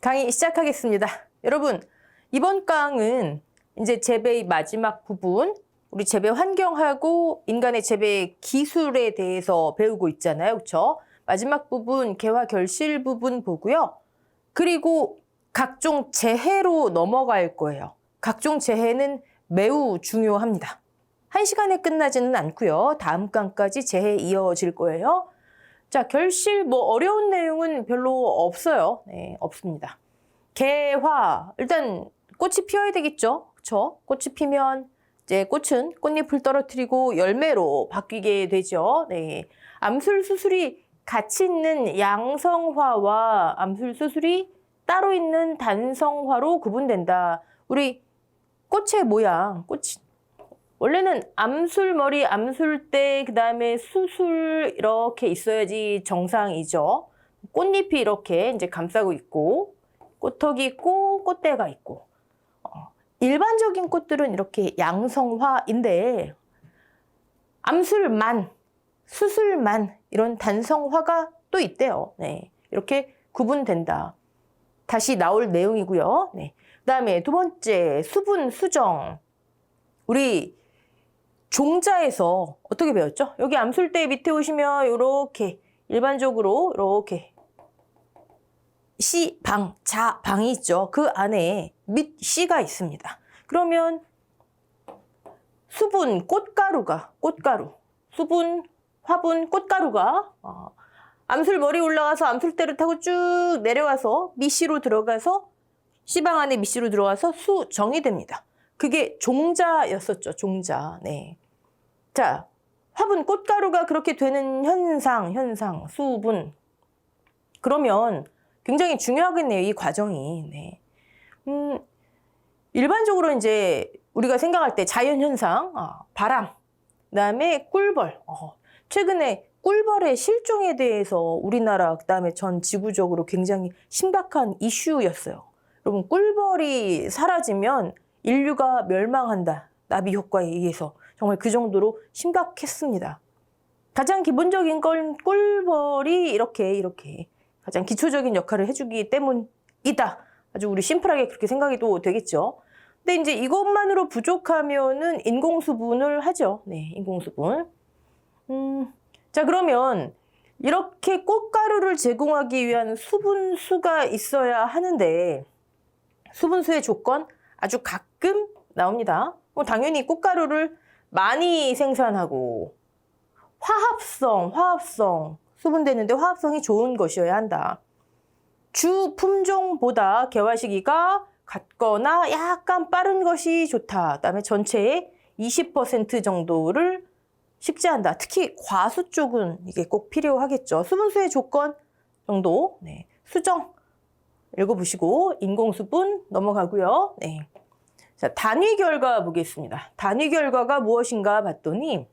강의 시작하겠습니다. 여러분, 이번 강은 이제 재배의 마지막 부분, 우리 재배 환경하고 인간의 재배 기술에 대해서 배우고 있잖아요. 그렇죠? 마지막 부분, 개화 결실 부분 보고요. 그리고 각종 재해로 넘어갈 거예요. 각종 재해는 매우 중요합니다. 한 시간에 끝나지는 않고요. 다음 강까지 재해 이어질 거예요. 자, 결실 어려운 내용은 별로 없어요. 네, 없습니다. 개화, 일단 꽃이 피어야 되겠죠. 그렇죠? 꽃이 피면 이제 꽃은 꽃잎을 떨어뜨리고 열매로 바뀌게 되죠. 네. 암술 수술이 같이 있는 양성화와 암술 수술이 따로 있는 단성화로 구분된다. 우리 꽃의 모양, 원래는 암술머리, 암술대, 그 다음에 수술 이렇게 있어야지 정상이죠. 꽃잎이 이렇게 이제 감싸고 있고, 꽃턱이 있고, 꽃대가 있고. 일반적인 꽃들은 이렇게 양성화인데, 암술만, 수술만 이런 단성화가 또 있대요. 네, 이렇게 구분된다. 다시 나올 내용이고요. 네. 그 다음에 두 번째, 수분, 수정. 우리 종자에서 어떻게 배웠죠? 여기 암술대 밑에 오시면 이렇게 일반적으로 이렇게 시, 방, 자, 방이 있죠. 그 안에 밑 시가 있습니다. 그러면 수분, 꽃가루, 수분, 화분, 꽃가루가 암술 머리 올라가서 암술대를 타고 쭉 내려와서 밑시로 들어가서 시방 안에 밑시로 들어가서 수정이 됩니다. 그게 종자였었죠. 종자. 네. 자, 화분, 꽃가루가 그렇게 되는 현상, 수분. 그러면 굉장히 중요하겠네요. 이 과정이. 네. 일반적으로 이제 우리가 생각할 때 자연현상, 바람, 그 다음에 꿀벌. 최근에 꿀벌의 실종에 대해서 우리나라, 그 다음에 전 지구적으로 굉장히 심각한 이슈였어요. 여러분, 꿀벌이 사라지면 인류가 멸망한다. 나비 효과에 의해서. 정말 그 정도로 심각했습니다. 가장 기본적인 건 꿀벌이 이렇게 가장 기초적인 역할을 해주기 때문이다. 아주 우리 심플하게 그렇게 생각이 또 되겠죠. 근데 이제 이것만으로 부족하면은 인공수분을 하죠. 네, 인공수분. 자, 그러면 이렇게 꽃가루를 제공하기 위한 수분수가 있어야 하는데 수분수의 조건 아주 가끔 나옵니다. 당연히 꽃가루를 많이 생산하고 화합성, 수분되는데 화합성이 좋은 것이어야 한다. 주 품종보다 개화 시기가 같거나 약간 빠른 것이 좋다. 그다음에 전체의 20% 정도를 식재한다. 특히 과수 쪽은 이게 꼭 필요하겠죠. 수분수의 조건 정도, 네. 수정 읽어보시고 인공수분 넘어가고요. 네. 자, 단위 결과 보겠습니다. 단위 결과가 무엇인가 봤더니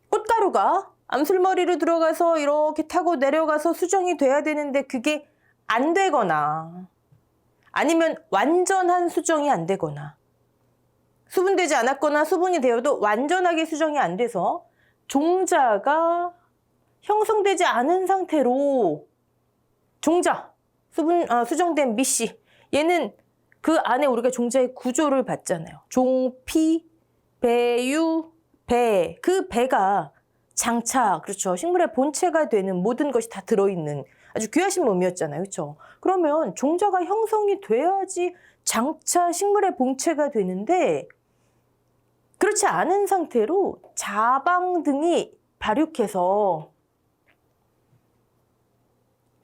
꽃가루가 암술머리로 들어가서 이렇게 타고 내려가서 수정이 돼야 되는데 그게 안 되거나 아니면 완전한 수정이 안 되거나 수분되지 않았거나 수분이 되어도 완전하게 수정이 안 돼서 종자가 형성되지 않은 상태로 수정된 밑씨 얘는 그 안에 우리가 종자의 구조를 봤잖아요. 종피, 배유, 배. 그 배가 장차, 그렇죠. 식물의 본체가 되는 모든 것이 다 들어있는 아주 귀하신 몸이었잖아요. 그렇죠. 그러면 종자가 형성이 돼야지 장차 식물의 본체가 되는데 그렇지 않은 상태로 자방 등이 발육해서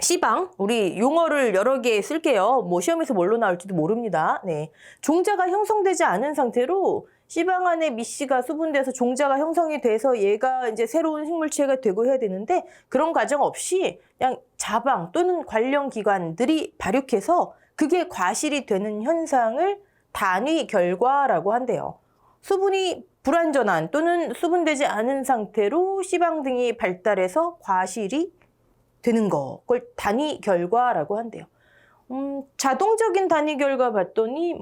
시방, 우리 용어를 여러 개 쓸게요. 시험에서 뭘로 나올지도 모릅니다. 네. 종자가 형성되지 않은 상태로 시방 안에 밑씨가 수분돼서 종자가 형성이 돼서 얘가 이제 새로운 식물체가 되고 해야 되는데 그런 과정 없이 그냥 자방 또는 관련 기관들이 발육해서 그게 과실이 되는 현상을 단위 결과라고 한대요. 수분이 불완전한 또는 수분되지 않은 상태로 시방 등이 발달해서 과실이 되는 거, 그걸 단위 결과라고 한대요. 자동적인 단위 결과 봤더니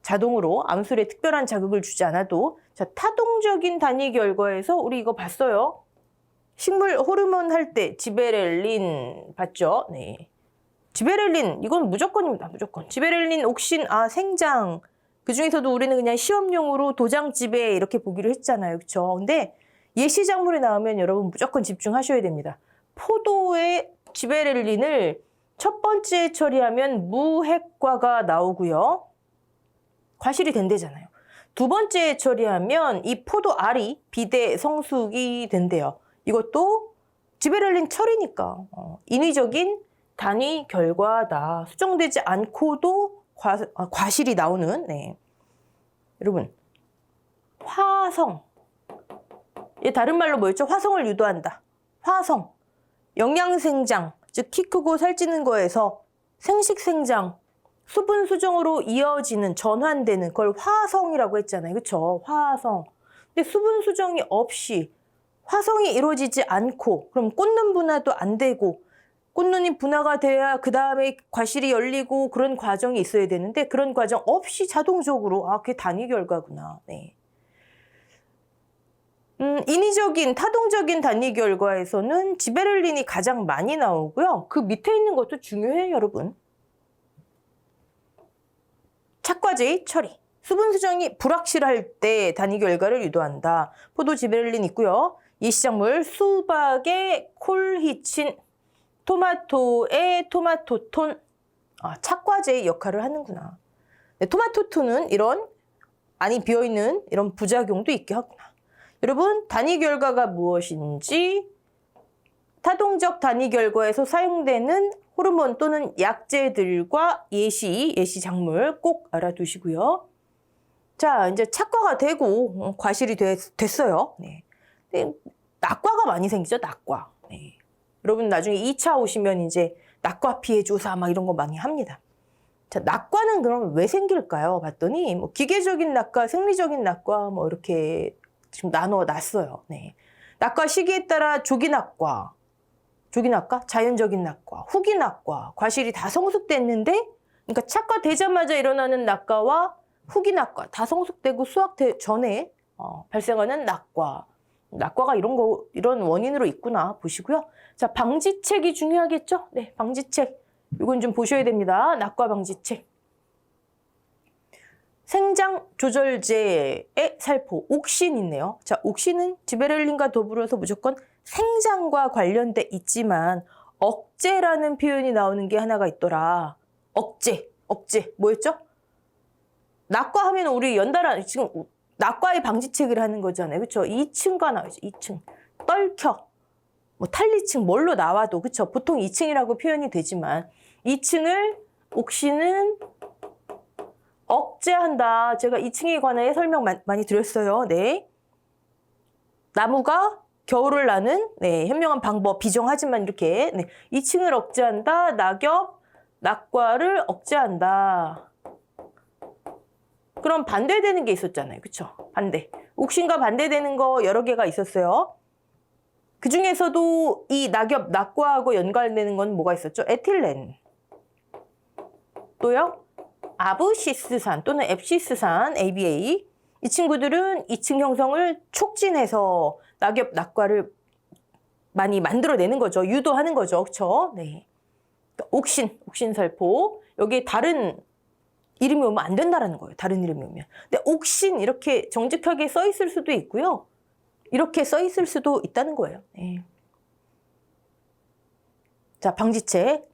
자동으로 암술에 특별한 자극을 주지 않아도 자, 타동적인 단위 결과에서 우리 이거 봤어요. 식물 호르몬 할 때 지베렐린 봤죠? 네. 지베렐린, 이건 무조건입니다. 무조건. 지베렐린, 옥신, 생장. 그중에서도 우리는 그냥 시험용으로 도장집에 이렇게 보기로 했잖아요. 그쵸? 근데 예시 작물이 나오면 여러분 무조건 집중하셔야 됩니다. 포도의 지베렐린을 첫 번째 처리하면 무핵과가 나오고요. 과실이 된대잖아요. 두 번째 처리하면 이 포도 알이 비대 성숙이 된대요. 이것도 지베렐린 처리니까 인위적인 단위 결과다. 수정되지 않고도 과실이 나오는. 네. 여러분, 화성. 다른 말로 뭐였죠? 화성을 유도한다. 화성. 영양생장, 즉 키 크고 살찌는 거에서 생식생장, 수분 수정으로 이어지는 전환되는 걸 화성이라고 했잖아요. 그렇죠? 화성. 근데 수분 수정이 없이 화성이 이루어지지 않고 그럼 꽃눈 분화도 안 되고 꽃눈이 분화가 돼야 그 다음에 과실이 열리고 그런 과정이 있어야 되는데 그런 과정 없이 자동적으로 그게 단위 결과구나. 네. 인위적인 타동적인 단위 결과에서는 지베렐린이 가장 많이 나오고요. 그 밑에 있는 것도 중요해요, 여러분. 착과제의 처리. 수분 수정이 불확실할 때 단위 결과를 유도한다. 포도 지베렐린 있고요. 예시작물 수박의 콜히친, 토마토의 토마토톤. 착과제의 역할을 하는구나. 네, 토마토톤은 이런 안이 비어있는 이런 부작용도 있게 하구나. 여러분, 단위 결과가 무엇인지 타동적 단위 결과에서 사용되는 호르몬 또는 약제들과 예시 작물 꼭 알아두시고요. 자, 이제 착과가 되고 과실이 됐어요. 네. 낙과가 많이 생기죠, 낙과. 네. 여러분 나중에 2차 오시면 이제 낙과 피해 조사 막 이런 거 많이 합니다. 자, 낙과는 그럼 왜 생길까요? 봤더니 뭐 기계적인 낙과, 생리적인 낙과 뭐 이렇게 지금 나눠 놨어요. 네. 낙과 시기에 따라 조기낙과, 자연적인 낙과, 후기낙과, 과실이 다 성숙됐는데, 그러니까 착과되자마자 일어나는 낙과와 후기낙과 다 성숙되고 수확 전에 발생하는 낙과가 이런 원인으로 있구나 보시고요. 자, 방지책이 중요하겠죠? 네, 방지책. 이건 좀 보셔야 됩니다. 낙과 방지책. 생장 조절제의 살포, 옥신 있네요. 자, 옥신은 지베렐린과 더불어서 무조건 생장과 관련돼 있지만 억제라는 표현이 나오는 게 하나가 있더라. 억제. 뭐였죠? 낙과 하면 우리 연달아 지금 낙과의 방지책을 하는 거잖아요. 그렇죠? 2층과 나오죠. 2층. 떨켜. 뭐 탄리층 뭘로 나와도 그렇죠? 보통 2층이라고 표현이 되지만 2층을 옥신은 억제한다. 제가 2층에 관해 설명 많이 드렸어요. 네. 나무가 겨울을 나는 현명한 방법 비정하지만 이렇게 2층을 억제한다. 낙과를 억제한다. 그럼 반대되는 게 있었잖아요. 그쵸? 반대. 옥신과 반대되는 거 여러 개가 있었어요. 그 중에서도 이 낙과하고 연관되는 건 뭐가 있었죠? 에틸렌. 또요? 아브시스산 또는 앱시스산, ABA. 이 친구들은 2층 형성을 촉진해서 낙과를 많이 만들어내는 거죠. 유도하는 거죠. 그쵸? 네. 옥신살포. 여기에 다른 이름이 오면 안 된다라는 거예요. 다른 이름이 오면. 근데 옥신 이렇게 정직하게 써 있을 수도 있고요. 이렇게 써 있을 수도 있다는 거예요. 네. 자, 방지책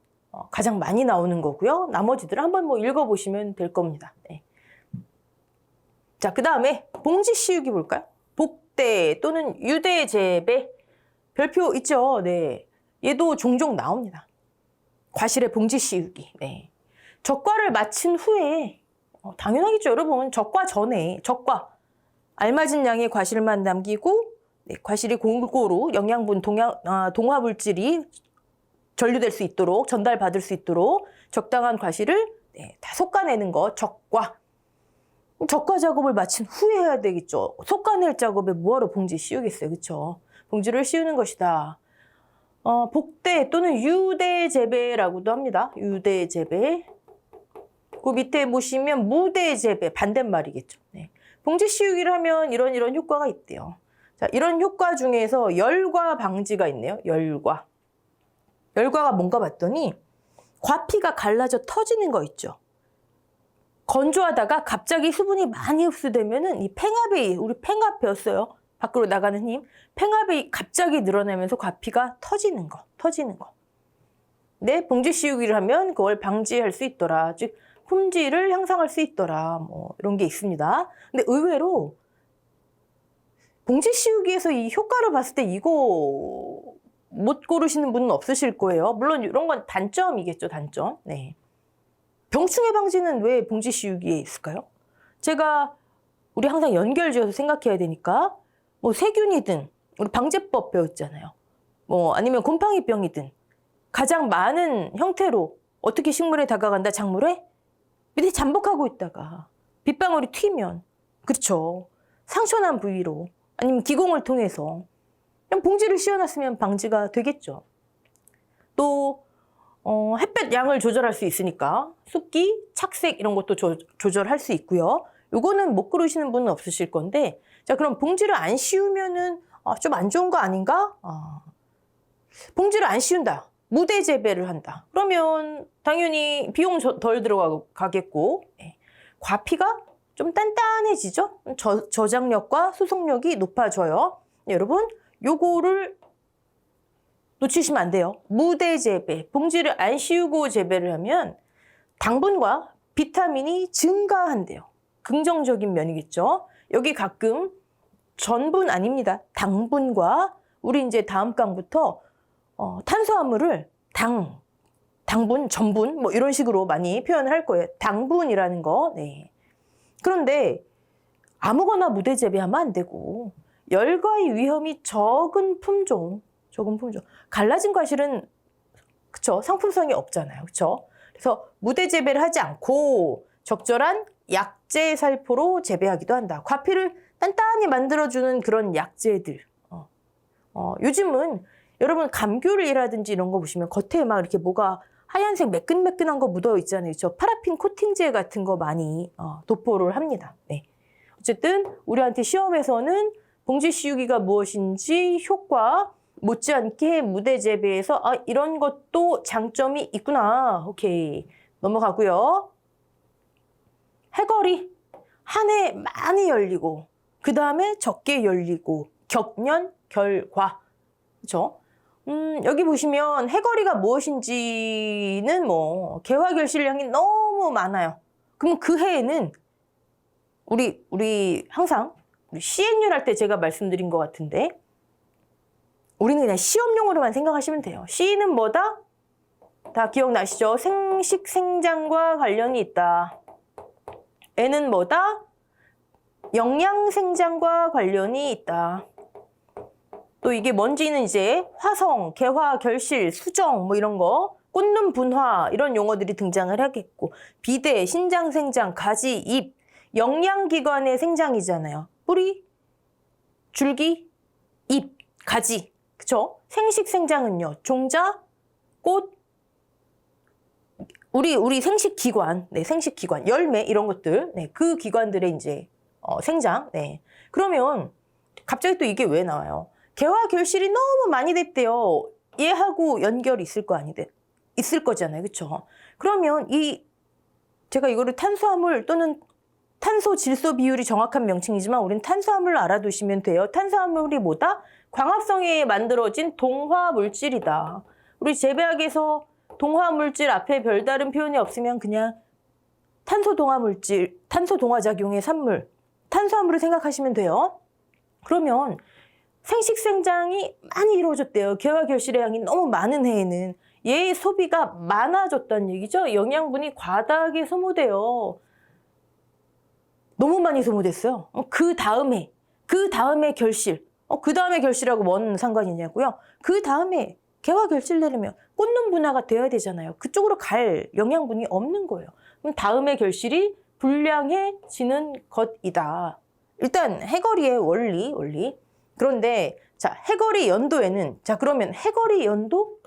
가장 많이 나오는 거고요. 나머지들은 한번 읽어보시면 될 겁니다. 네. 자, 그 다음에 봉지 씌우기 볼까요? 복대 또는 유대 재배. 별표 있죠? 네. 얘도 종종 나옵니다. 과실의 봉지 씌우기. 네. 적과를 마친 후에 당연하겠죠, 여러분. 적과 전에 알맞은 양의 과실만 남기고 과실이 골고루 영양분, 동화물질이 전류될 수 있도록 전달받을 수 있도록 적당한 과실을 다 솎아내는 거 적과 작업을 마친 후에 해야 되겠죠. 솎아낼 작업에 뭐하러 봉지 씌우겠어요, 그렇죠? 봉지를 씌우는 것이다. 복대 또는 유대 재배라고도 합니다. 유대 재배. 그 밑에 보시면 무대 재배, 반대말이겠죠. 네. 봉지 씌우기를 하면 이런 효과가 있대요. 자, 이런 효과 중에서 열과 방지가 있네요. 열과가 뭔가 봤더니 과피가 갈라져 터지는 거 있죠. 건조하다가 갑자기 수분이 많이 흡수되면은 이 팽압이, 우리 팽압 배웠어요. 밖으로 나가는 힘. 팽압이 갑자기 늘어나면서 과피가 터지는 거. 네, 봉지 씌우기를 하면 그걸 방지할 수 있더라. 즉, 품질을 향상할 수 있더라. 뭐, 이런 게 있습니다. 근데 의외로 봉지 씌우기에서 이 효과를 봤을 때 이거 못 고르시는 분은 없으실 거예요. 물론 이런 건 단점이겠죠, 단점. 네. 병충해 방지는 왜 봉지 씌우기에 있을까요? 제가 우리 항상 연결지어서 생각해야 되니까 뭐 세균이든 우리 방제법 배웠잖아요. 뭐 아니면 곰팡이병이든 가장 많은 형태로 어떻게 식물에 다가간다, 작물에? 밑에 잠복하고 있다가 빗방울이 튀면, 그렇죠. 상처난 부위로 아니면 기공을 통해서 그냥 봉지를 씌워놨으면 방지가 되겠죠. 또 햇볕 양을 조절할 수 있으니까 습기, 착색 이런 것도 조절할 수 있고요. 요거는 못 고르시는 분은 없으실 건데, 자, 그럼 봉지를 안 씌우면은 좀 안 좋은 거 아닌가? 봉지를 안 씌운다. 무대 재배를 한다. 그러면 당연히 비용 덜 들어가겠고, 네. 과피가 좀 단단해지죠? 저장력과 수속력이 높아져요. 네, 여러분, 요거를 놓치시면 안 돼요. 무대 재배, 봉지를 안 씌우고 재배를 하면 당분과 비타민이 증가한대요. 긍정적인 면이겠죠. 여기 가끔 전분 아닙니다. 당분과 우리 이제 다음 강부터 탄수화물을 당분, 전분 뭐 이런 식으로 많이 표현을 할 거예요. 당분이라는 거. 네. 그런데 아무거나 무대 재배하면 안 되고 열과의 위험이 적은 품종. 갈라진 과실은 그쵸, 상품성이 없잖아요. 그쵸? 그래서 무대 재배를 하지 않고 적절한 약재 살포로 재배하기도 한다. 과피를 단단히 만들어주는 그런 약재들. 요즘은 여러분 감귤이라든지 이런 거 보시면 겉에 막 이렇게 뭐가 하얀색 매끈매끈한 거 묻어 있잖아요. 저 파라핀 코팅제 같은 거 많이 도포를 합니다. 네. 어쨌든 우리한테 시험에서는 봉지 씌우기가 무엇인지 효과 못지않게 무대 재배에서 이런 것도 장점이 있구나. 오케이. 넘어가고요. 해거리 한 해 많이 열리고 그 다음에 적게 열리고 격년, 결과. 그렇죠? 여기 보시면 해거리가 무엇인지는 뭐 개화결실량이 너무 많아요. 그럼 그 해에는 우리 항상 시행률 할 때 제가 말씀드린 것 같은데 우리는 그냥 시험용으로만 생각하시면 돼요. C는 뭐다? 다 기억나시죠? 생식 생장과 관련이 있다. N은 뭐다? 영양 생장과 관련이 있다. 또 이게 뭔지는 이제 화성, 개화, 결실, 수정 뭐 이런 거, 꽃눈 분화 이런 용어들이 등장을 하겠고, 비대, 신장 생장, 가지, 잎, 영양기관의 생장이잖아요. 뿌리, 줄기, 잎, 가지, 그쵸? 생식 생장은요, 종자, 꽃, 우리 생식기관, 네, 생식기관, 열매 이런 것들, 네, 그 기관들의 이제 생장, 네. 그러면 갑자기 또 이게 왜 나와요? 개화 결실이 너무 많이 됐대요. 얘하고 연결이 있을 거 아니대. 있을 거잖아요. 그쵸? 그러면 제가 이거를 탄수화물 또는 탄소 질소 비율이 정확한 명칭이지만 우리는 탄수화물을 알아두시면 돼요. 탄수화물이 뭐다? 광합성에 만들어진 동화 물질이다. 우리 재배학에서 동화 물질 앞에 별다른 표현이 없으면 그냥 탄소 동화 물질, 탄소 동화 작용의 산물, 탄수화물을 생각하시면 돼요. 그러면 생식생장이 많이 이루어졌대요. 개화 결실의 양이 너무 많은 해에는 얘의 소비가 많아졌다는 얘기죠. 영양분이 과다하게 소모돼요. 너무 많이 소모됐어요. 그 다음에 결실. 그 다음에 결실하고 뭔 상관이냐고요? 그 다음에 개화 결실되려면 꽃눈 분화가 되어야 되잖아요. 그쪽으로 갈 영양분이 없는 거예요. 그럼 다음에 결실이 불량해지는 것이다. 일단 해거리의 원리. 그런데 자, 해거리 연도에는 그러면 해거리 연도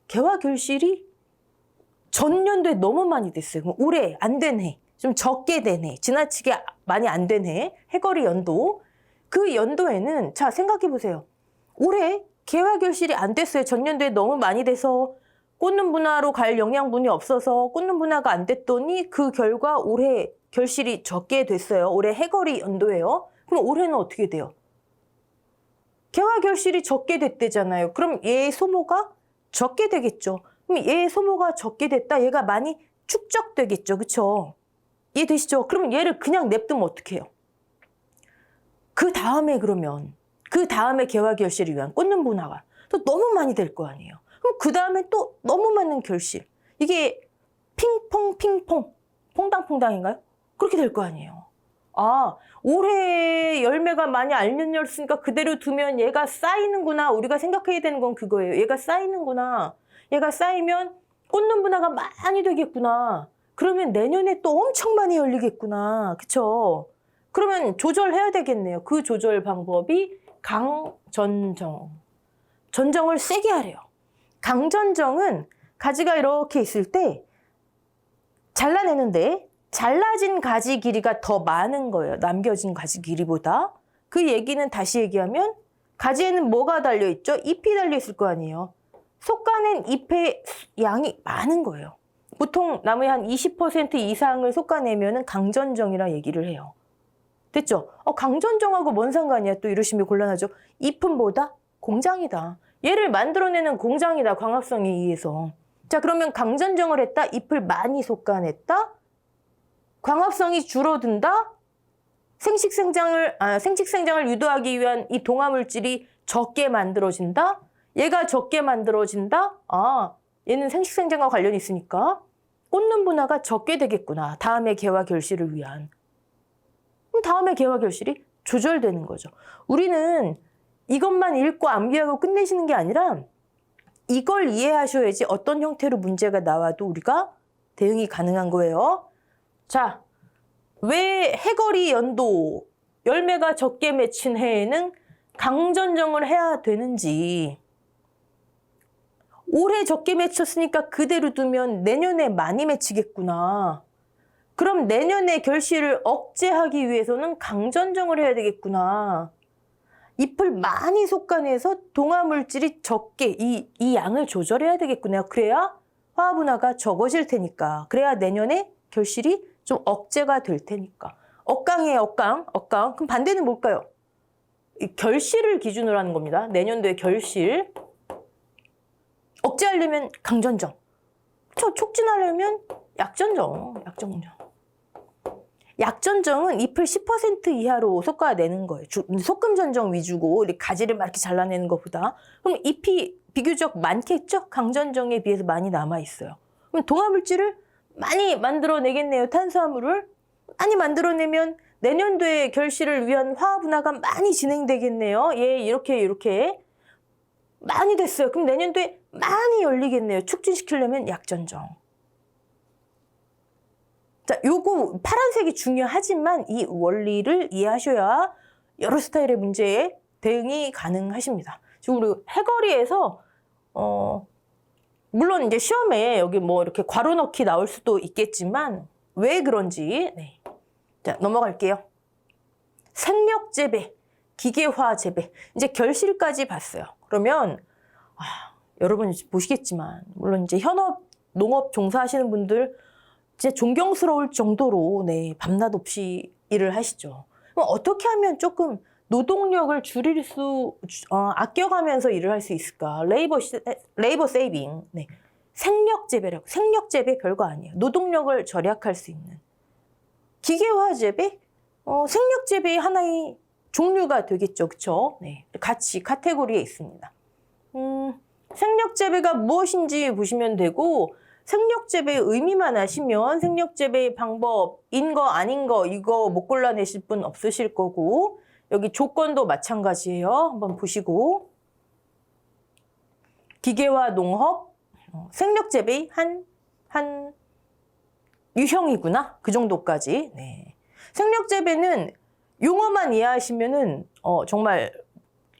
개화 결실이 전년도에 너무 많이 됐어요. 그럼 올해 안 된 해, 좀 적게 된 해, 지나치게 많이 안 된 해, 해거리 연도. 그 연도에는 자, 생각해 보세요. 올해 개화 결실이 안 됐어요. 전년도에 너무 많이 돼서 꽂는 분화로 갈 영양분이 없어서 꽂는 분화가 안 됐더니 그 결과 올해 결실이 적게 됐어요. 올해 해거리 연도예요. 그럼 올해는 어떻게 돼요? 개화 결실이 적게 됐대잖아요. 그럼 얘 소모가 적게 되겠죠. 그럼 얘 소모가 적게 됐다. 얘가 많이 축적되겠죠. 그쵸? 이해되시죠? 그럼 얘를 그냥 냅두면 어떡해요? 그 다음에 그러면 그 다음에 개화 결실을 위한 꽂는 분화가 또 너무 많이 될 거 아니에요. 그럼 그 다음에 또 너무 많은 결실. 이게 핑퐁 핑퐁 퐁당퐁당인가요? 그렇게 될 거 아니에요. 아, 올해 열매가 많이 안 열렸으니까 그대로 두면 얘가 쌓이는구나. 우리가 생각해야 되는 건 그거예요. 얘가 쌓이는구나. 얘가 쌓이면 꽂는 분화가 많이 되겠구나. 그러면 내년에 또 엄청 많이 열리겠구나. 그쵸? 그러면 조절해야 되겠네요. 그 조절 방법이 강전정. 전정을 세게 하래요. 강전정은 가지가 이렇게 있을 때 잘라내는데 잘라진 가지 길이가 더 많은 거예요. 남겨진 가지 길이보다. 그 얘기는 다시 얘기하면 가지에는 뭐가 달려있죠? 잎이 달려있을 거 아니에요. 솎아낸 잎의 양이 많은 거예요. 보통 나무의 한 20% 이상을 솎아내면 강전정이라 얘기를 해요. 됐죠? 강전정하고 뭔 상관이야? 또 이러시면 곤란하죠. 잎은 뭐다? 공장이다. 얘를 만들어내는 공장이다. 광합성에 의해서. 자, 그러면 강전정을 했다? 잎을 많이 솎아냈다? 광합성이 줄어든다? 생식생장을 유도하기 위한 이 동화물질이 적게 만들어진다? 얘가 적게 만들어진다? 아, 얘는 생식생장과 관련이 있으니까 꽂는 분화가 적게 되겠구나. 다음에 개화 결실을 위한. 그럼 다음에 개화 결실이 조절되는 거죠. 우리는 이것만 읽고 암기하고 끝내시는 게 아니라 이걸 이해하셔야지 어떤 형태로 문제가 나와도 우리가 대응이 가능한 거예요. 자, 왜 해거리 연도 열매가 적게 맺힌 해에는 강전정을 해야 되는지. 올해 적게 맺혔으니까 그대로 두면 내년에 많이 맺히겠구나. 그럼 내년에 결실을 억제하기 위해서는 강전정을 해야 되겠구나. 잎을 많이 솎아내서 동화물질이 적게 이 양을 조절해야 되겠구나. 그래야 화합분화가 적어질 테니까. 그래야 내년에 결실이 좀 억제가 될 테니까. 억강이에요, 억강. 그럼 반대는 뭘까요? 이 결실을 기준으로 하는 겁니다. 내년도의 결실. 억제하려면 강전정. 촉진하려면 약전정. 약전정은 잎을 10% 이하로 솎아내는 거예요. 솎음전정 위주고 가지를 막 이렇게 잘라내는 것보다. 그럼 잎이 비교적 많겠죠? 강전정에 비해서 많이 남아있어요. 그럼 동화물질을 많이 만들어내겠네요. 탄수화물을 많이 만들어내면 내년도에 결실을 위한 화합분화가 많이 진행되겠네요. 예, 이렇게 많이 됐어요. 그럼 내년도에 많이 열리겠네요. 촉진시키려면 약전정. 자, 요거 파란색이 중요하지만 이 원리를 이해하셔야 여러 스타일의 문제에 대응이 가능하십니다. 지금 우리 해거리에서 물론 이제 시험에 여기 뭐 이렇게 괄호 넣기 나올 수도 있겠지만 왜 그런지 자, 넘어갈게요. 생력 재배, 기계화 재배. 이제 결실까지 봤어요. 그러면 여러분 보시겠지만 물론 이제 현업, 농업 종사하시는 분들 진짜 존경스러울 정도로 밤낮 없이 일을 하시죠. 그럼 어떻게 하면 조금 노동력을 줄일 아껴가면서 일을 할 수 있을까? 레이버 세이빙. 생력 재배라고. 생력 재배 별거 아니에요. 노동력을 절약할 수 있는. 기계화 재배? 생력 재배의 하나의 종류가 되겠죠. 그쵸? 같이 카테고리에 있습니다. 생력 재배가 무엇인지 보시면 되고, 생력 재배의 의미만 아시면 생력 재배의 방법인 거 아닌 거 이거 못 골라내실 분 없으실 거고, 여기 조건도 마찬가지예요. 한번 보시고. 기계화 농업, 생력 재배의 한 유형이구나. 그 정도까지. 생력 재배는 용어만 이해하시면은 정말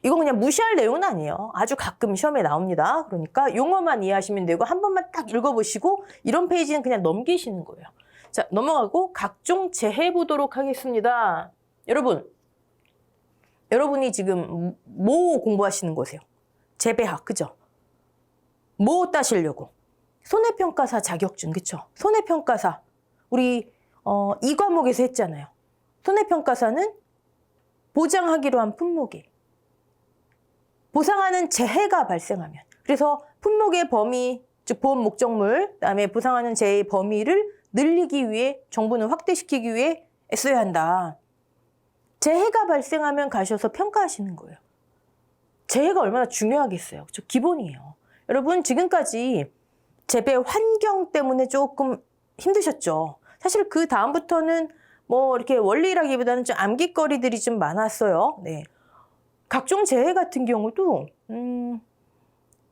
이건 그냥 무시할 내용은 아니에요. 아주 가끔 시험에 나옵니다. 그러니까 용어만 이해하시면 되고 한 번만 딱 읽어보시고 이런 페이지는 그냥 넘기시는 거예요. 자, 넘어가고 각종 재해 보도록 하겠습니다. 여러분이 지금 뭐 공부하시는 거세요? 재배학, 그죠? 뭐 따시려고? 손해평가사 자격증, 그쵸? 손해평가사. 우리, 이 과목에서 했잖아요. 손해평가사는 보장하기로 한 품목에 보상하는 재해가 발생하면. 그래서 품목의 범위, 즉 보험 목적물, 그다음에 보상하는 재해의 범위를 늘리기 위해 정부는 확대시키기 위해 애써야 한다. 재해가 발생하면 가셔서 평가하시는 거예요. 재해가 얼마나 중요하겠어요. 그렇죠? 기본이에요. 여러분 지금까지 재배 환경 때문에 조금 힘드셨죠. 사실 그 다음부터는 뭐 이렇게 원리라기보다는 좀 암기거리들이 좀 많았어요. 네. 각종 재해 같은 경우도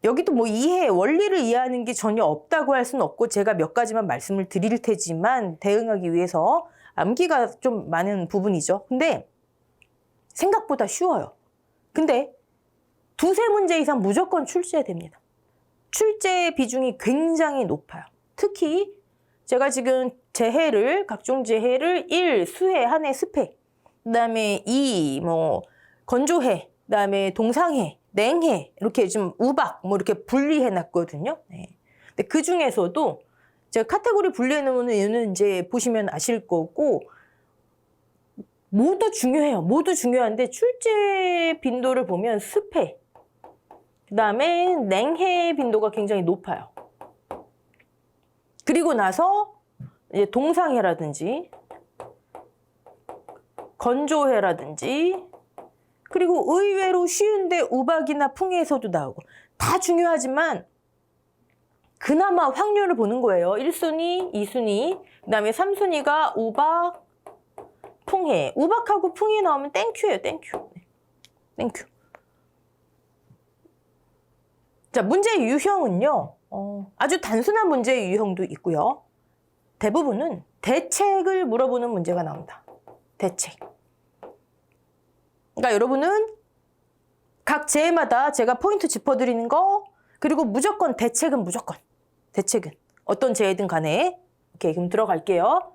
여기도 뭐 원리를 이해하는 게 전혀 없다고 할 수는 없고 제가 몇 가지만 말씀을 드릴 테지만 대응하기 위해서 암기가 좀 많은 부분이죠. 근데 생각보다 쉬워요. 근데 두세 문제 이상 무조건 출제됩니다. 출제 비중이 굉장히 높아요. 특히 제가 지금 각종 재해를 1, 수해, 한해, 습해, 그다음에 2, 건조해, 그다음에 동상해, 냉해, 이렇게 좀 우박, 이렇게 분리해 놨거든요. 네. 근데 그 중에서도 제가 카테고리 분리해 놓은 이유는 이제 보시면 아실 거고, 모두 중요해요. 모두 중요한데, 출제 빈도를 보면 습해, 그다음에 냉해 빈도가 굉장히 높아요. 그리고 나서 이제 동상해라든지 건조해라든지 그리고 의외로 쉬운데 우박이나 풍해에서도 나오고 다 중요하지만 그나마 확률을 보는 거예요. 1순위, 2순위, 그다음에 3순위가 우박, 풍해. 우박하고 풍해 나오면 땡큐예요. 땡큐. 땡큐. 자, 문제 유형은요. 아주 단순한 문제 유형도 있고요. 대부분은 대책을 물어보는 문제가 나온다. 대책. 그러니까 여러분은 각 재해마다 제가 포인트 짚어드리는 거, 그리고 무조건 대책은 어떤 재해든 간에. 오케이, 그럼 들어갈게요.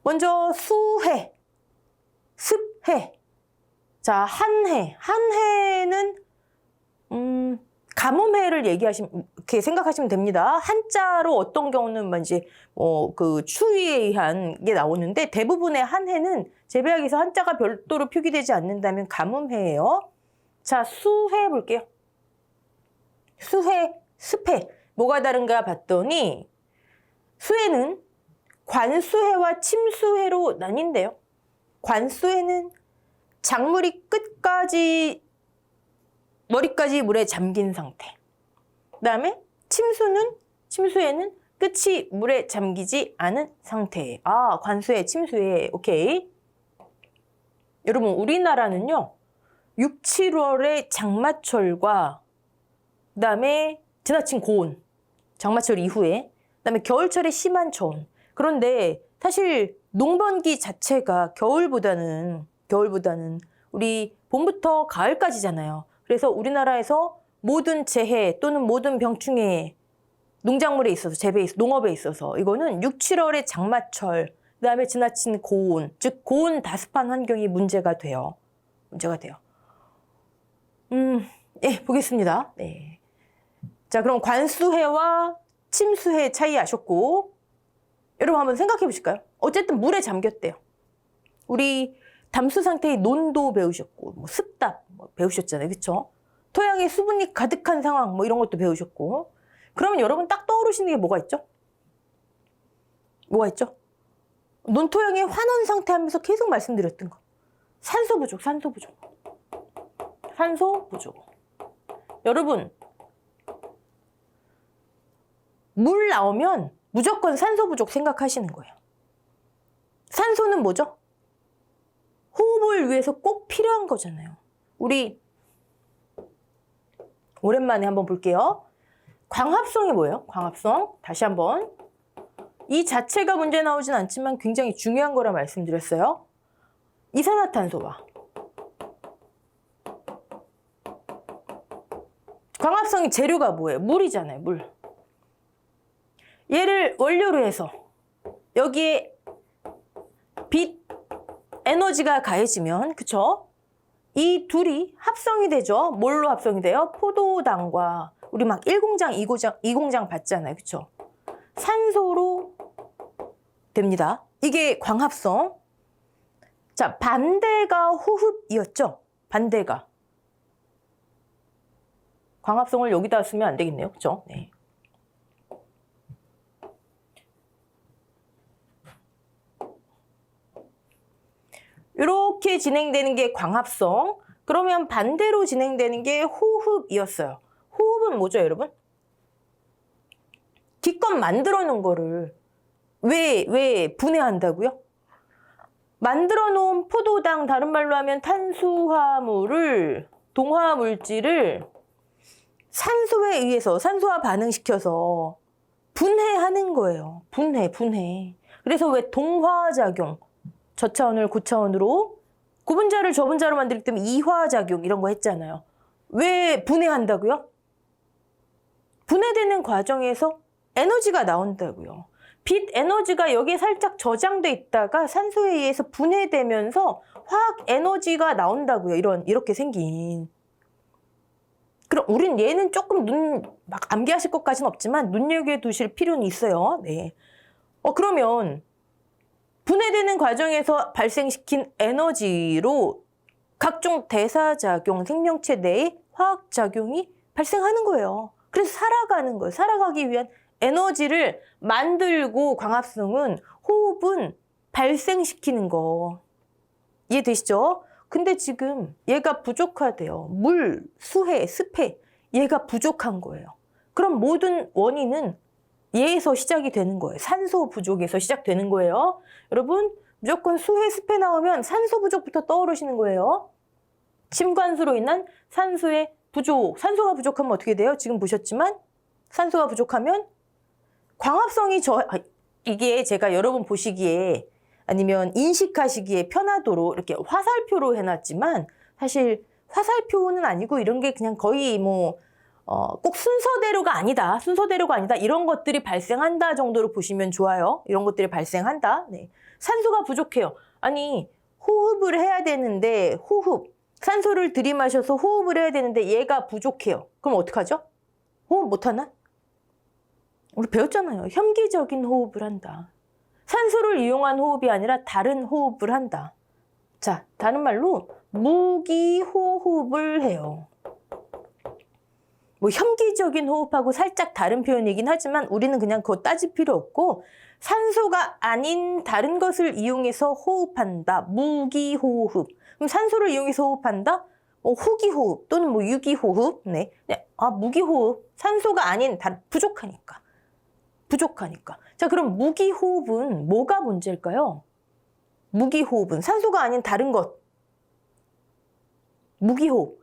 먼저 수해, 습해. 자, 한해는 가뭄해를 이렇게 생각하시면 됩니다. 한자로 어떤 경우는 이제 그 추위에 의한 게 나오는데 대부분의 한해는 재배학에서 한자가 별도로 표기되지 않는다면 가뭄해예요. 자, 수해 볼게요. 수해, 습해. 뭐가 다른가 봤더니 수해는 관수해와 침수해로 나뉜대요. 관수해는 작물이 머리까지 물에 잠긴 상태. 그다음에 침수해는 끝이 물에 잠기지 않은 상태. 아, 관수해, 침수해. 오케이. 여러분, 우리나라는요. 6, 7월에 장마철과 그다음에 지나친 고온, 장마철 이후에, 그다음에 겨울철에 심한 저온. 그런데 사실 농번기 자체가 겨울보다는 우리 봄부터 가을까지잖아요. 그래서 우리나라에서 모든 재해 또는 모든 병충해, 농작물에 있어서, 농업에 있어서 이거는 6, 7월의 장마철, 그다음에 지나친 고온, 즉 고온 다습한 환경이 문제가 돼요. 예, 보겠습니다. 네. 자, 그럼 관수해와 침수해 차이 아셨고, 여러분 한번 생각해 보실까요? 어쨌든 물에 잠겼대요. 우리 담수 상태의 논도 배우셨고, 습답 배우셨잖아요. 그쵸? 토양에 수분이 가득한 상황, 이런 것도 배우셨고. 그러면 여러분 딱 떠오르시는 게 뭐가 있죠? 논토양의 환원 상태 하면서 계속 말씀드렸던 거. 산소 부족. 여러분, 물 나오면 무조건 산소 부족 생각하시는 거예요. 산소는 뭐죠? 호흡을 위해서 꼭 필요한 거잖아요. 우리 오랜만에 한번 볼게요. 광합성이 뭐예요? 광합성. 다시 한번. 이 자체가 문제 나오진 않지만 굉장히 중요한 거라 말씀드렸어요. 이산화탄소와 광합성의 재료가 뭐예요? 물이잖아요. 물. 얘를 원료로 해서 여기에 빛 에너지가 가해지면, 그쵸? 이 둘이 합성이 되죠. 뭘로 합성이 돼요? 포도당과 우리 막 1공장, 2공장 받잖아요. 그쵸? 산소로 됩니다. 이게 광합성. 자, 반대가 호흡이었죠? 반대가. 광합성을 여기다 쓰면 안 되겠네요. 그죠? 네. 이렇게 진행되는 게 광합성. 그러면 반대로 진행되는 게 호흡이었어요. 호흡은 뭐죠, 여러분? 기껏 만들어 놓은 거를 왜 분해한다고요? 만들어 놓은 포도당, 다른 말로 하면 탄수화물을, 동화물질을 산소에 의해서, 산소와 반응시켜서 분해하는 거예요. 분해. 그래서 왜 동화작용, 저차원을 고차원으로, 구분자를 저분자로 만들기 때문에 이화작용 이런 거 했잖아요. 왜 분해한다고요? 분해되는 과정에서 에너지가 나온다고요. 빛 에너지가 여기에 살짝 저장돼 있다가 산소에 의해서 분해되면서 화학 에너지가 나온다고요. 이렇게 생긴. 그럼 우린 얘는 조금 막 암기하실 것까지는 없지만 눈여겨두실 필요는 있어요. 네. 그러면 분해되는 과정에서 발생시킨 에너지로 각종 대사작용, 생명체 내의 화학작용이 발생하는 거예요. 그래서 살아가는 거예요. 살아가기 위한 에너지를 만들고 광합성은, 호흡은 발생시키는 거. 이해되시죠? 근데 지금 얘가 부족하대요. 물, 수해, 습해. 얘가 부족한 거예요. 그럼 모든 원인은 얘에서 시작이 되는 거예요. 산소 부족에서 시작되는 거예요. 여러분, 무조건 수해, 습해 나오면 산소 부족부터 떠오르시는 거예요. 심관수로 인한 산소의 부족. 산소가 부족하면 어떻게 돼요? 지금 보셨지만 산소가 부족하면 광합성이 이게 제가 여러분 보시기에 아니면 인식하시기에 편하도록 이렇게 화살표로 해놨지만 사실 화살표는 아니고 이런 게 그냥 거의 꼭 순서대로가 아니다. 이런 것들이 발생한다 정도로 보시면 좋아요. 이런 것들이 발생한다. 네. 산소가 부족해요. 아니, 호흡을 해야 되는데 산소를 들이마셔서 호흡을 해야 되는데 얘가 부족해요. 그럼 어떡하죠? 호흡 못하나? 우리 배웠잖아요. 혐기적인 호흡을 한다. 산소를 이용한 호흡이 아니라 다른 호흡을 한다. 자, 다른 말로 무기호흡을 해요. 혐기적인 호흡하고 살짝 다른 표현이긴 하지만 우리는 그냥 그거 따질 필요 없고 산소가 아닌 다른 것을 이용해서 호흡한다. 무기호흡. 그럼 산소를 이용해서 호흡한다? 호기호흡 또는 유기호흡. 네. 무기호흡. 산소가 아닌 부족하니까. 자, 그럼 무기호흡은 뭐가 문제일까요? 무기호흡은 산소가 아닌 다른 것. 무기호흡.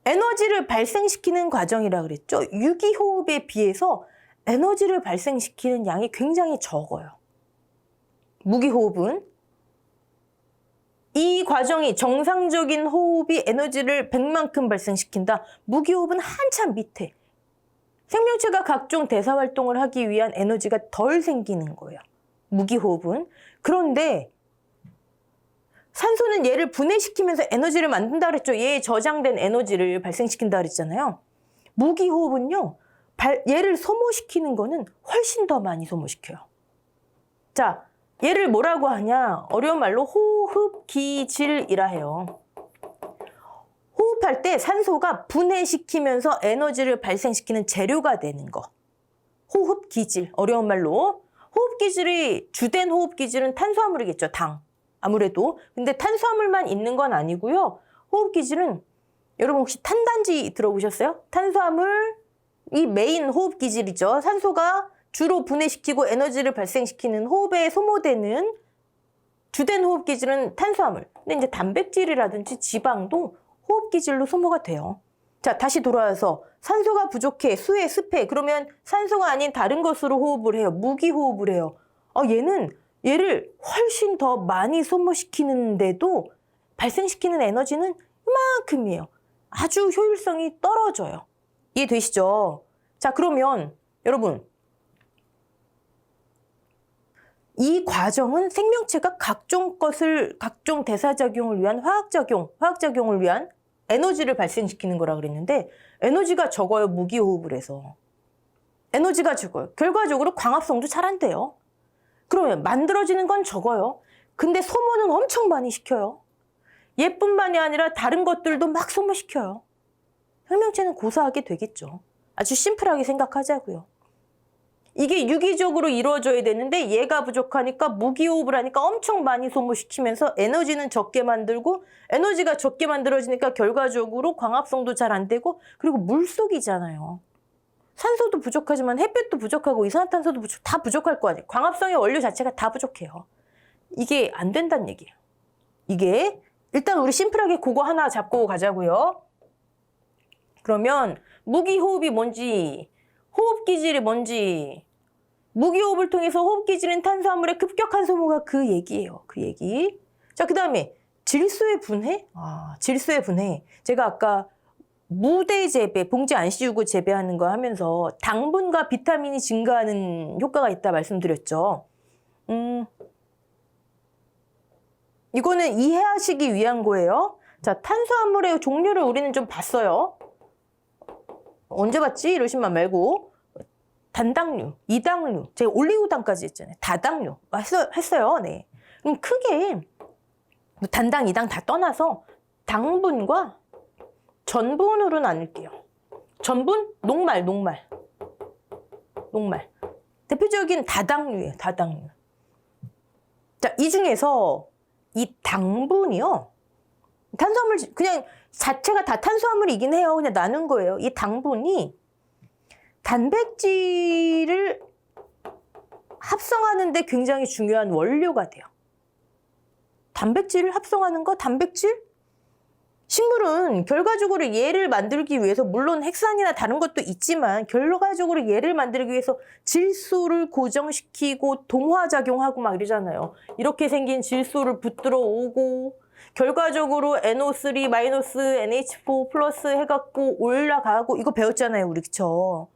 에너지를 발생시키는 과정이라 그랬죠. 유기호흡에 비해서 에너지를 발생시키는 양이 굉장히 적어요. 무기호흡은 이 과정이 정상적인 호흡이 에너지를 100만큼 발생시킨다. 무기호흡은 한참 밑에. 생명체가 각종 대사활동을 하기 위한 에너지가 덜 생기는 거예요. 무기호흡은. 그런데 산소는 얘를 분해시키면서 에너지를 만든다 그랬죠. 얘에 저장된 에너지를 발생시킨다 그랬잖아요. 무기호흡은요. 얘를 소모시키는 거는 훨씬 더 많이 소모시켜요. 자, 얘를 뭐라고 하냐. 어려운 말로 호흡기질이라 해요. 호흡할 때 산소가 분해시키면서 에너지를 발생시키는 재료가 되는 거. 호흡기질. 어려운 말로. 호흡기질이 주된 호흡기질은 탄수화물이겠죠. 당. 아무래도. 근데 탄수화물만 있는 건 아니고요. 호흡기질은 여러분 혹시 탄단지 들어보셨어요? 탄수화물이 메인 호흡기질이죠. 산소가 주로 분해시키고 에너지를 발생시키는 호흡에 소모되는 주된 호흡기질은 탄수화물. 근데 이제 단백질이라든지 지방도 호흡기질로 소모가 돼요. 자, 다시 돌아와서 산소가 부족해, 수해, 습해. 그러면 산소가 아닌 다른 것으로 호흡을 해요. 무기호흡을 해요. 얘를 훨씬 더 많이 소모시키는데도 발생시키는 에너지는 이만큼이에요. 아주 효율성이 떨어져요. 이해되시죠? 자, 그러면 여러분 이 과정은 생명체가 각종 대사작용을 위한 화학작용을 위한 에너지를 발생시키는 거라 그랬는데 에너지가 적어요. 무기호흡을 해서. 에너지가 적어요. 결과적으로 광합성도 잘 안 돼요. 그러면 만들어지는 건 적어요. 근데 소모는 엄청 많이 시켜요. 얘뿐만이 아니라 다른 것들도 막 소모시켜요. 생명체는 고사하게 되겠죠. 아주 심플하게 생각하자고요. 이게 유기적으로 이루어져야 되는데 얘가 부족하니까 무기호흡을 하니까 엄청 많이 소모시키면서 에너지는 적게 만들고 에너지가 적게 만들어지니까 결과적으로 광합성도 잘 안 되고 그리고 물속이잖아요. 산소도 부족하지만 햇볕도 부족하고 이산화탄소도 다 부족할 거 아니에요. 광합성의 원료 자체가 다 부족해요. 이게 안 된다는 얘기예요. 이게 일단 우리 심플하게 그거 하나 잡고 가자고요. 그러면 무기호흡이 뭔지, 호흡기질이 뭔지, 무기호흡을 통해서 호흡기질인 탄수화물의 급격한 소모가 그 얘기예요. 그 얘기. 자, 그 다음에 질소의 분해? 질소의 분해. 제가 아까 무대 재배, 봉지 안 씌우고 재배하는 거 하면서 당분과 비타민이 증가하는 효과가 있다 말씀드렸죠. 이거는 이해하시기 위한 거예요. 자, 탄수화물의 종류를 우리는 좀 봤어요. 언제 봤지? 이러시면 말고 단당류, 이당류, 제가 올리고당까지 했잖아요. 다당류 했어요. 네. 그럼 크게 단당, 이당 다 떠나서 당분과 전분으로 나눌게요. 전분, 녹말. 대표적인 다당류예요. 다당류. 자, 이 중에서 이 당분이요. 탄수화물 그냥 자체가 다 탄수화물이긴 해요. 그냥 나눈 거예요. 이 당분이 단백질을 합성하는 데 굉장히 중요한 원료가 돼요. 단백질을 합성하는 거, 단백질? 식물은 결과적으로 얘를 만들기 위해서 물론 핵산이나 다른 것도 있지만 결과적으로 얘를 만들기 위해서 질소를 고정시키고 동화작용하고 막 이러잖아요. 이렇게 생긴 질소를 붙들어 오고 결과적으로 NO3 마이너스 NH4 플러스 해갖고 올라가고 이거 배웠잖아요. 우리 그쵸?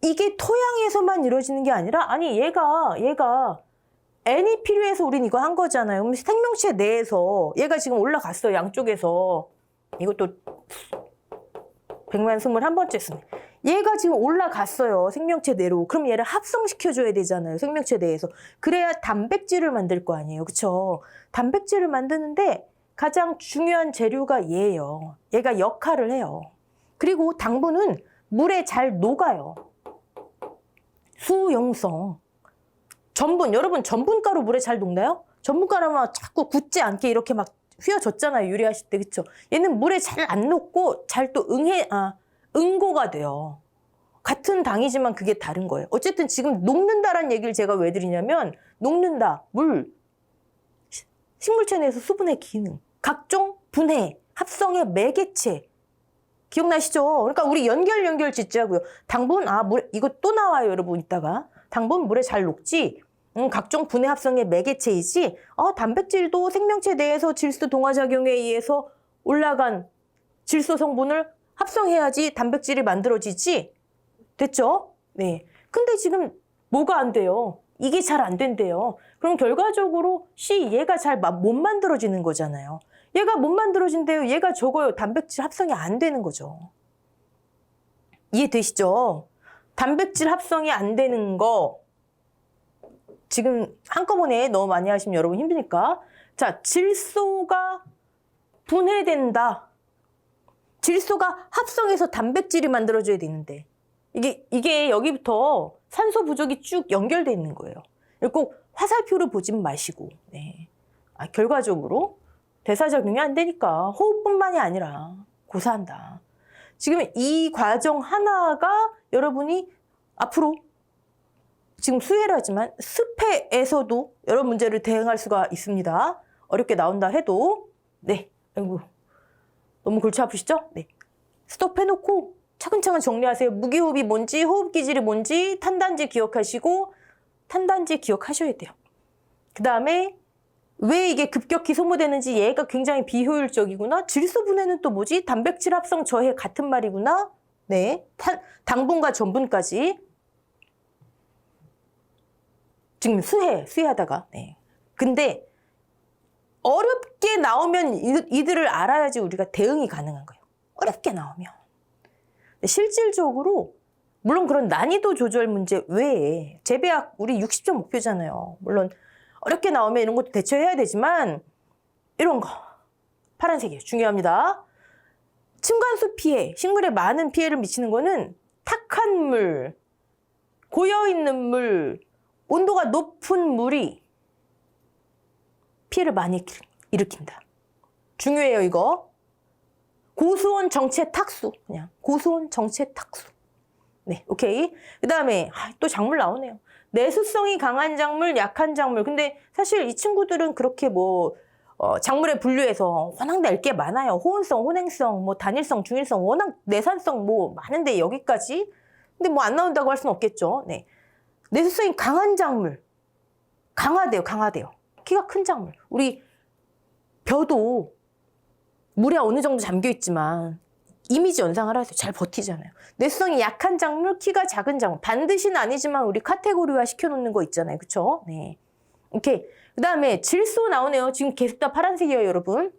이게 토양에서만 이루어지는 게 아니라 아니 얘가 N이 필요해서 우린 이거 한 거잖아요. 그럼 생명체 내에서 얘가 지금 올라갔어요. 양쪽에서. 이것도 121번째 쓰네. 얘가 지금 올라갔어요. 생명체 내로. 그럼 얘를 합성시켜줘야 되잖아요. 생명체 내에서. 그래야 단백질을 만들 거 아니에요. 그쵸? 단백질을 만드는데 가장 중요한 재료가 얘예요. 얘가 역할을 해요. 그리고 당분은 물에 잘 녹아요. 수용성. 전분, 여러분 전분가루 물에 잘 녹나요? 전분가루만 자꾸 굳지 않게 이렇게 막 휘어졌잖아요. 요리하실 때, 그쵸? 얘는 물에 잘 안 녹고 잘 또 응고가 돼요. 같은 당이지만 그게 다른 거예요. 어쨌든 지금 녹는다라는 얘기를 제가 왜 드리냐면 녹는다, 물, 식물체 내에서 수분의 기능, 각종 분해, 합성의 매개체. 기억나시죠? 그러니까 우리 연결 짓자고요. 당분, 물, 이거 또 나와요, 여러분, 이따가. 당분 물에 잘 녹지? 각종 분해 합성의 매개체이지? 단백질도 생명체 내에서 질소 동화작용에 의해서 올라간 질소 성분을 합성해야지 단백질이 만들어지지? 됐죠? 네. 근데 지금 뭐가 안 돼요? 이게 잘 안 된대요. 그럼 결과적으로 얘가 잘 못 만들어지는 거잖아요. 얘가 못 만들어진대요. 얘가 적어요. 단백질 합성이 안 되는 거죠. 이해되시죠? 단백질 합성이 안 되는 거 지금 한꺼번에 너무 많이 하시면 여러분 힘드니까 자, 질소가 분해된다. 질소가 합성해서 단백질이 만들어져야 되는데 이게 여기부터 산소 부족이 쭉 연결돼 있는 거예요. 꼭 화살표를 보지 마시고 네. 결과적으로 대사작용이 안 되니까 호흡뿐만이 아니라 고사한다. 지금 이 과정 하나가 여러분이 앞으로 지금 수혜를 하지만 스페에서도 여러 문제를 대응할 수가 있습니다. 어렵게 나온다 해도 네, 아이고 너무 골치 아프시죠? 네, 스톱해놓고 차근차근 정리하세요. 무기호흡이 뭔지, 호흡기질이 뭔지, 탄단지 기억하시고 탄단지 기억하셔야 돼요. 그 다음에 왜 이게 급격히 소모되는지 얘가 굉장히 비효율적이구나. 질소 분해는 또 뭐지? 단백질 합성 저해 같은 말이구나. 네, 당분과 전분까지. 지금 수혜하다가. 네. 근데 어렵게 나오면 이들을 알아야지 우리가 대응이 가능한 거예요. 어렵게 나오면. 실질적으로 물론 그런 난이도 조절 문제 외에 재배학 우리 60점 목표잖아요. 물론 어렵게 나오면 이런 것도 대처해야 되지만 이런 거 파란색이에요. 중요합니다. 층간소 피해, 식물에 많은 피해를 미치는 거는 탁한 물, 고여있는 물, 온도가 높은 물이 피해를 많이 일으킨다. 중요해요, 이거. 고수온 정체 탁수. 그냥 고수온 정체 탁수. 네, 오케이. 그 다음에 또 작물 나오네요. 내수성이 강한 작물, 약한 작물. 근데 사실 이 친구들은 그렇게 뭐 작물에 분류해서 워낙 낼 게 많아요. 호원성, 혼행성, 뭐 단일성, 중일성, 워낙 내산성 뭐 많은데 여기까지. 근데 뭐 안 나온다고 할 수는 없겠죠. 네, 내수성이 강한 작물. 강하대요, 강하대요. 키가 큰 작물. 우리 벼도 물에 어느 정도 잠겨 있지만 이미지 연상을 하세요. 잘 버티잖아요. 내수성이 약한 작물, 키가 작은 작물. 반드시는 아니지만 우리 카테고리화 시켜놓는 거 있잖아요. 그쵸? 네. 오케이. 그 다음에 질소 나오네요. 지금 계속 다 파란색이에요, 여러분.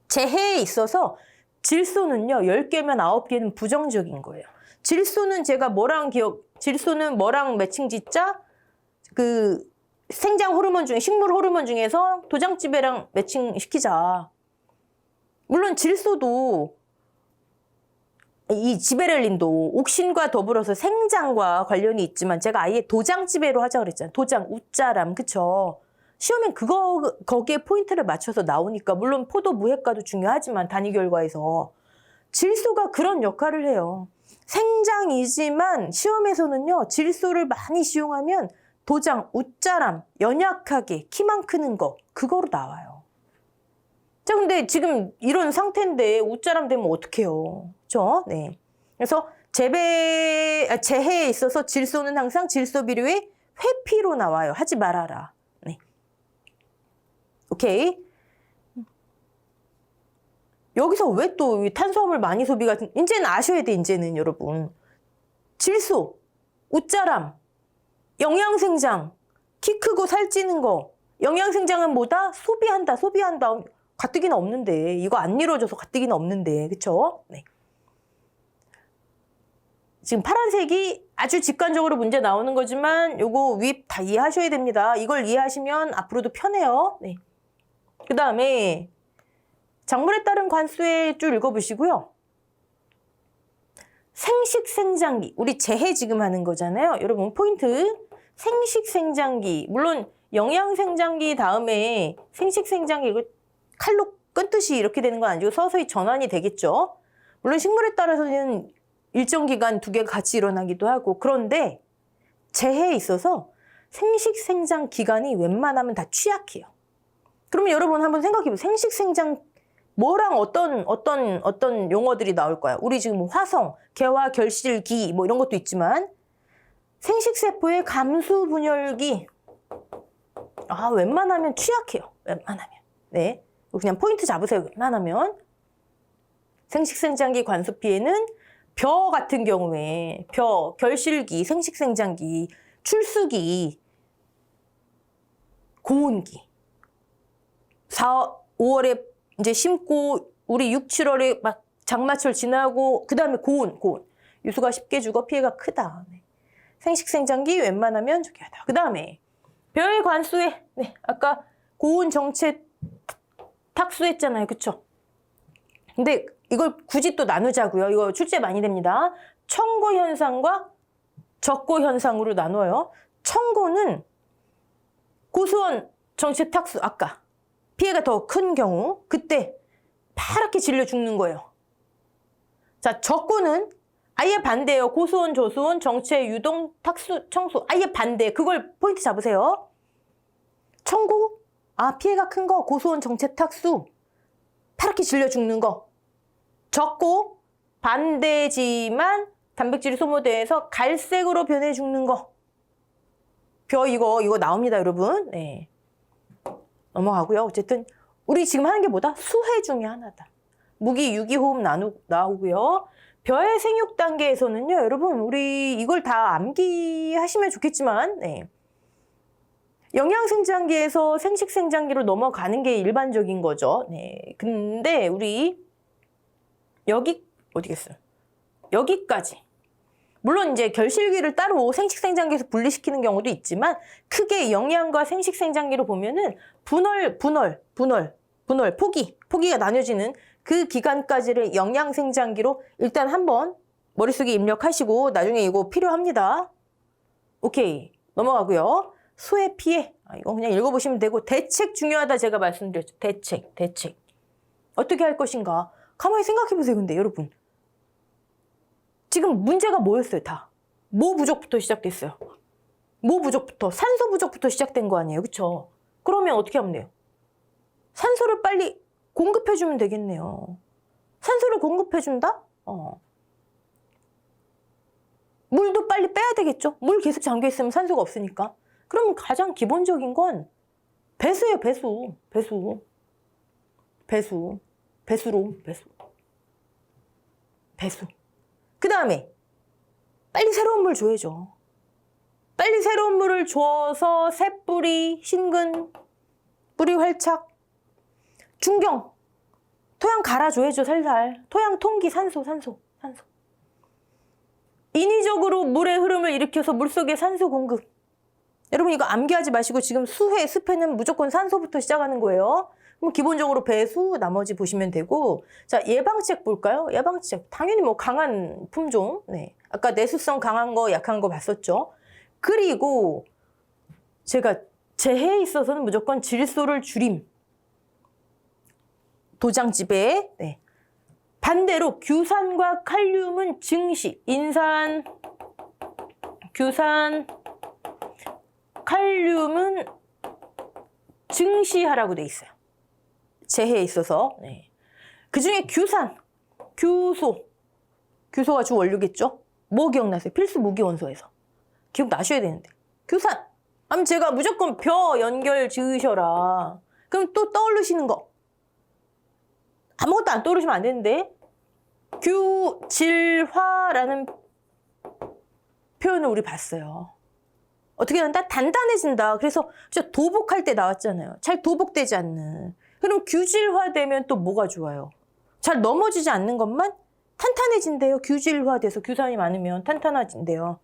재해에 있어서 질소는요, 10개면 9개는 부정적인 거예요. 질소는 제가 질소는 뭐랑 매칭 짓자? 그 생장 호르몬 중에, 식물 호르몬 중에서 도장지배랑 매칭 시키자. 물론 질소도 이 지베렐린도 옥신과 더불어서 생장과 관련이 있지만 제가 아예 도장지배로 하자 그랬잖아요. 도장, 우짜람, 그쵸? 시험엔 거기에 포인트를 맞춰서 나오니까 물론 포도 무해가도 중요하지만 단위 결과에서 질소가 그런 역할을 해요. 생장이지만 시험에서는요, 질소를 많이 시용하면 도장, 우짜람, 연약하게 키만 크는 거 그거로 나와요. 자, 근데 지금 이런 상태인데 우짜람 되면 어떡해요? 그렇죠? 네. 그래서 재해에 있어서 질소는 항상 질소 비료의 회피로 나와요. 하지 말아라. 네. 오케이. 여기서 왜 또 탄수화물 많이 소비가, 이제는 아셔야 돼, 이제는 여러분. 질소, 우짜람, 영양생장, 키 크고 살찌는 거. 영양생장은 뭐다? 소비한다. 가뜩이나 없는데. 이거 안 이루어져서 가뜩이나 없는데. 그쵸? 네. 지금 파란색이 아주 직관적으로 문제 나오는 거지만 요거 윗 다 이해하셔야 됩니다. 이걸 이해하시면 앞으로도 편해요. 네. 그 다음에 작물에 따른 관수에 쭉 읽어보시고요. 생식생장기. 우리 재해 지금 하는 거잖아요. 여러분 포인트. 생식생장기. 물론 영양생장기 다음에 생식생장기 이거 칼로 끊듯이 이렇게 되는 건 아니고 서서히 전환이 되겠죠. 물론 식물에 따라서는 일정 기간 2개가 같이 일어나기도 하고, 그런데 재해에 있어서 생식생장 기간이 웬만하면 다 취약해요. 그러면 여러분 한번 생각해보세요. 생식생장 뭐랑 어떤 용어들이 나올 거야. 우리 지금 화성, 개화, 결실기 뭐 이런 것도 있지만 생식세포의 감수 분열기 웬만하면 취약해요. 웬만하면. 네. 그냥 포인트 잡으세요. 웬만하면. 생식생장기 관수 피해는 벼 같은 경우에 결실기, 생식생장기, 출수기, 고온기. 5월에 이제 심고 우리 6, 7월에 막 장마철 지나고 그다음에 고온. 유수가 쉽게 죽어 피해가 크다. 네. 생식생장기 웬만하면 저기 하다. 그다음에 벼의 관수에 아까 고온 정체 탁수했잖아요. 그쵸? 근데 이걸 굳이 또 나누자고요. 이거 출제 많이 됩니다. 청고 현상과 적고 현상으로 나눠요. 청고는 고수원 정체 탁수, 아까 피해가 더 큰 경우 그때 파랗게 질려 죽는 거예요. 자, 적고는 아예 반대예요. 고수원, 조수원, 정체, 유동, 탁수, 청수 아예 반대. 그걸 포인트 잡으세요. 청고, 피해가 큰 거, 고수원, 정체, 탁수 파랗게 질려 죽는 거. 적고 반대지만 단백질이 소모돼서 갈색으로 변해 죽는 거. 벼 이거 나옵니다, 여러분. 네. 넘어가고요. 어쨌든 우리 지금 하는 게 뭐다? 수해 중에 하나다. 무기, 유기호흡 나오고요. 벼의 생육 단계에서는요, 여러분 우리 이걸 다 암기하시면 좋겠지만 영양생장기에서 생식생장기로 넘어가는 게 일반적인 거죠. 네. 근데 우리 어디겠어요? 여기까지 물론 이제 결실기를 따로 생식생장기에서 분리시키는 경우도 있지만 크게 영양과 생식생장기로 보면은 포기가 나뉘어지는 그 기간까지를 영양생장기로 일단 한번 머릿속에 입력하시고 나중에 이거 필요합니다. 오케이. 넘어가고요. 소외 피해. 이거 그냥 읽어보시면 되고 대책 중요하다 제가 말씀드렸죠. 대책. 어떻게 할 것인가. 가만히 생각해보세요. 근데 여러분. 지금 문제가 뭐였어요? 다. 뭐 부족부터 시작됐어요. 뭐 부족부터. 산소 부족부터 시작된 거 아니에요. 그쵸? 그러면 어떻게 하면 돼요? 산소를 빨리 공급해주면 되겠네요. 산소를 공급해준다? 물도 빨리 빼야 되겠죠? 물 계속 잠겨있으면 산소가 없으니까. 그럼 가장 기본적인 건 배수예요. 배수. 그 다음에 빨리 새로운 물 줘야죠. 빨리 새로운 물을 줘서 새뿌리, 신근, 뿌리 활착, 중경, 토양 갈아줘야죠. 살살. 토양 통기, 산소. 인위적으로 물의 흐름을 일으켜서 물속에 산소 공급. 여러분 이거 암기하지 마시고 지금 수해, 습해는 무조건 산소부터 시작하는 거예요. 그럼 기본적으로 배수, 나머지 보시면 되고. 자, 예방책 볼까요? 예방책. 당연히 뭐 강한 품종. 네. 아까 내수성 강한 거, 약한 거 봤었죠. 그리고 제가 재해에 있어서는 무조건 질소를 줄임. 도장지배. 네. 반대로 규산과 칼륨은 증시. 인산, 규산, 칼륨은 증시하라고 돼 있어요. 재해에 있어서. 네. 그중에 규산, 규소가 주 원료겠죠? 뭐 기억나세요? 필수 무기 원소에서. 기억나셔야 되는데. 규산. 그럼 제가 무조건 벼 연결 지으셔라. 그럼 또 떠오르시는 거. 아무것도 안 떠오르시면 안 되는데. 규질화라는 표현을 우리 봤어요. 어떻게 한다? 단단해진다. 그래서 진짜 도복할 때 나왔잖아요. 잘 도복되지 않는. 그럼 규질화되면 또 뭐가 좋아요? 잘 넘어지지 않는 것만 탄탄해진대요. 규질화돼서 규산이 많으면 탄탄해진대요.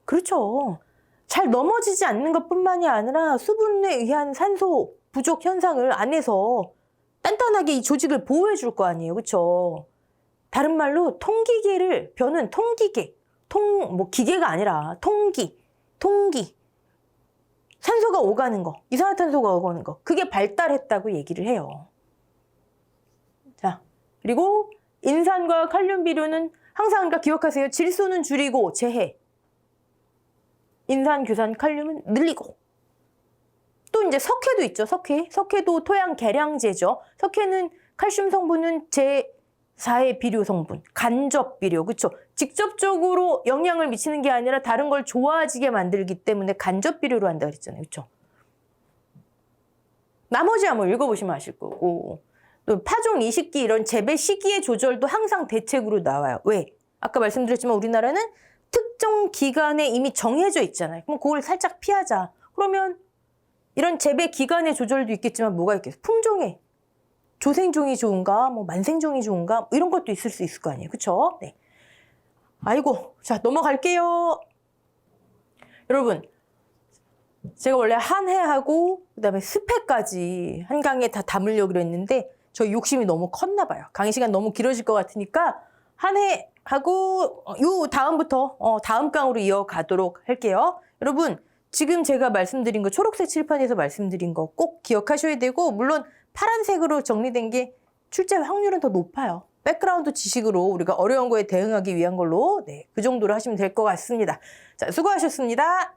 그렇죠. 잘 넘어지지 않는 것뿐만이 아니라 수분에 의한 산소 부족 현상을 안에서 단단하게 이 조직을 보호해 줄 거 아니에요. 그렇죠? 다른 말로 벼는 통기계. 뭐 기계가 아니라 통기. 산소가 오가는 거, 이산화탄소가 오가는 거. 그게 발달했다고 얘기를 해요. 자, 그리고 인산과 칼륨 비료는 항상 그러니까 기억하세요. 질소는 줄이고 재해. 인산, 규산, 칼륨은 늘리고. 또 이제 석회도 있죠. 석회도 토양 개량제죠. 석회는 칼슘 성분은 제4의 비료 성분, 간접 비료, 그렇죠? 직접적으로 영향을 미치는 게 아니라 다른 걸 좋아지게 만들기 때문에 간접 비료로 한다 그랬잖아요. 그렇죠? 나머지 한번 읽어보시면 아실 거고. 또 파종 이식기 이런 재배 시기의 조절도 항상 대책으로 나와요. 왜? 아까 말씀드렸지만 우리나라는 특정 기간에 이미 정해져 있잖아요. 그럼 그걸 살짝 피하자. 그러면 이런 재배 기간의 조절도 있겠지만 뭐가 있겠어요? 품종에 조생종이 좋은가, 뭐 만생종이 좋은가, 뭐 이런 것도 있을 수 있을 거 아니에요. 그쵸? 네. 아이고, 자, 넘어갈게요. 여러분, 제가 원래 한 해하고 그다음에 습해까지 한 강의에 다 담으려고 했는데 저 욕심이 너무 컸나 봐요. 강의 시간 너무 길어질 것 같으니까 한 해하고 요 다음부터 다음 강으로 이어가도록 할게요. 여러분, 지금 제가 말씀드린 거 초록색 칠판에서 말씀드린 거 꼭 기억하셔야 되고 물론 파란색으로 정리된 게 출제 확률은 더 높아요. 백그라운드 지식으로 우리가 어려운 거에 대응하기 위한 걸로 그 정도로 하시면 될 것 같습니다. 자, 수고하셨습니다.